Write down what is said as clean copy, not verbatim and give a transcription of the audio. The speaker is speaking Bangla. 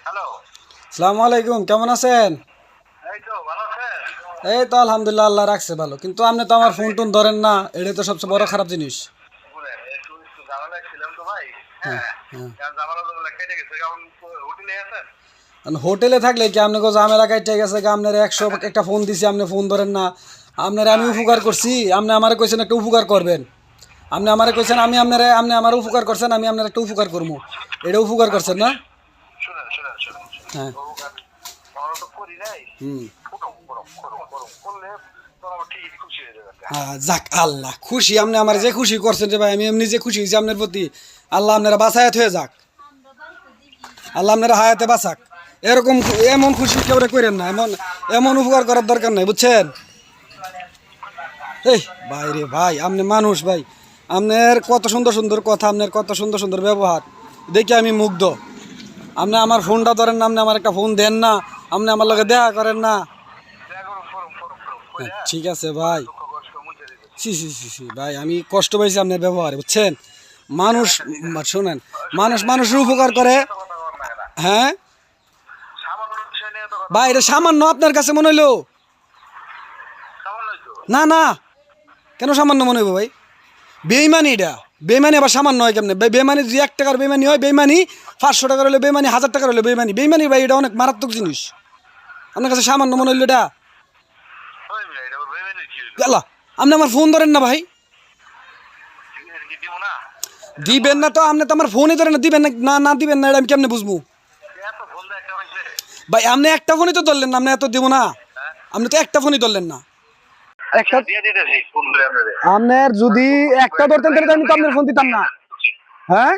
হ্যালো। আসসালামু আলাইকুম, কেমন আছেন? এই তো ভালো আছেন? এই তো আলহামদুলিল্লাহ, আল্লাহ রাখছে ভালো। কিন্তু আপনি তো আমার ফোন টোন ধরেন না, এটা তো সবচেয়ে বড় খারাপ জিনিস। শুনেন, একটু ঝামেলায় ছিলাম তো ভাই। হ্যাঁ, হ্যাঁ। হ্যাঁ। ঝামেলা জমেলা কেটে গেছে। এখন হোটেলে আছেন? হোটেলে থাকলে কি আপনি ঝামেলা কাটতে গেছে? আপনার 100 একটা ফোন দিছি, আপনি ফোন ধরেন না। আপনার আমি উপকার করছি, আপনি আমারে কইছেন একটা উপকার করবেন। আপনি আমারে কইছেন, আপনি আমার উপকার করছেন, আমি আপনার একটা উপকার করবো। এটা উপকার করছেন না? শুনেন। হ্যাঁ। আমরা তো করি নাই। হুম। করলে তোরা ঠিক খুশি হয়ে যাবে। হ্যাঁ, যাক আল্লাহ খুশি। আপনি আমার যে খুশি করছেন যে ভাই, আমি এমনি যে খুশি হয়েছি আপনার প্রতি, আল্লাহ আপনারা বাঁচায় হয়ে যাক। আল্লাহ আপনারা হায়াতে বাঁচাক। এরকম এমন খুশি কেউ করেন না, এমন এমন উপকার করার দরকার নাই, বুঝছেন? এই ভাই রে ভাই, আপনি মানুষ ভাই, আপনার কত সুন্দর সুন্দর কথা, আপনার কত সুন্দর সুন্দর ব্যবহার দেখে আমি মুগ্ধ। আপনি আমার ফোনটা ধরেন না, আপনি আমার একটা ফোন দেন না, আপনি আমার লগে দেখা করেন না। হ্যাঁ, ঠিক আছে ভাই। সি ভাই, আমি কষ্ট পাইছি আপনার ব্যবহারে, বুঝছেন? মানুষ, শোনেন, মানুষ মানুষের উপকার করে। হ্যাঁ ভাই, এটা সামান্য আপনার কাছে মনে হইলো? না না, কেন সামান্য মনে হইব ভাই? বেইমানি এটা। বেইমানি আবার সামান্য হয় কেমনে? বেইমানি যদি 1 টাকার বেইমানি হয়, বেইমানি 500 টাকার হলে বেইমানি, 1000 টাকার হলে বেইমানি। বেইমানি ভাই, এটা অনেক মারাত্মক জিনিস। আপনার কাছে সামান্য মনে হইলো এটা? গেলা, আপনি আমার ফোন ধরেন না ভাই। দিবেন না তো? আপনি তো আমার ফোনই ধরেন না। দিবেন না, না দিবেন না, এটা আমি কেমনে বুঝবো ভাই? আপনি একটা ফোনই তো ধরলেন না, আপনি এত দিব না। আপনি তো একটা ফোনই ধরলেন না। একটা আপনার যদি একটা ধরতেন তাহলে আমি তো আপনার ফোন দিতাম না। হ্যাঁ,